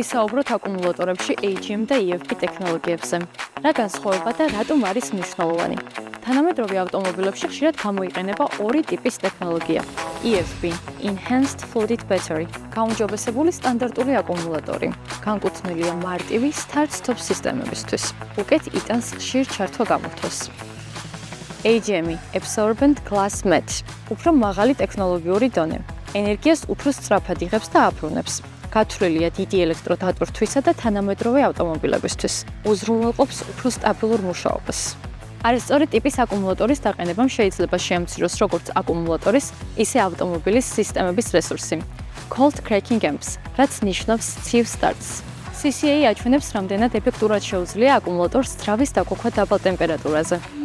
ვისაუბროთ აკუმულატორებში AGM და EFP ტექნოლოგიებზე. რა განსხვავება და რატომ არის მნიშვნელოვანი? თანამედროვე ავტომობილებში ხშირად გამოიყენება ორი ტიპის ტექნოლოგია. EFB Enhanced Flooded Battery გაუმჯობესებული სტანდარტული აკუმულატორი. განკუთვნილია მარტივი start-stop სისტემებისთვის. უკეთ იტანს ხშირ ჩართვა გამორთვას. AGM Absorbent Glass Mat უფრო მაღალი ტექნოლოგიური დონე. ენერგიას უფრო სწრაფად იღებს და აბრუნებს. გათვლილია დიდი ელექტროდატვირთვისა და თანამედროვე ავტომობილებისთვის. უზრუნველყოფს უფრო სტაბილურ მუშაობას. არასწორი ტიპის აკუმულატორის დაყენებამ შეიძლება შეამციროს როგორც აკუმულატორის, ისე ავტომობილის სისტემების რესურსი. Cold Cracking Amps, რაც ნიშნავს ცივ სტარტს. CCA აჩვენებს, რამდენად ეფექტურად შეუძლია აკუმულატორს ძრავის დაკოქვა დაბალ ტემპერატურაზე.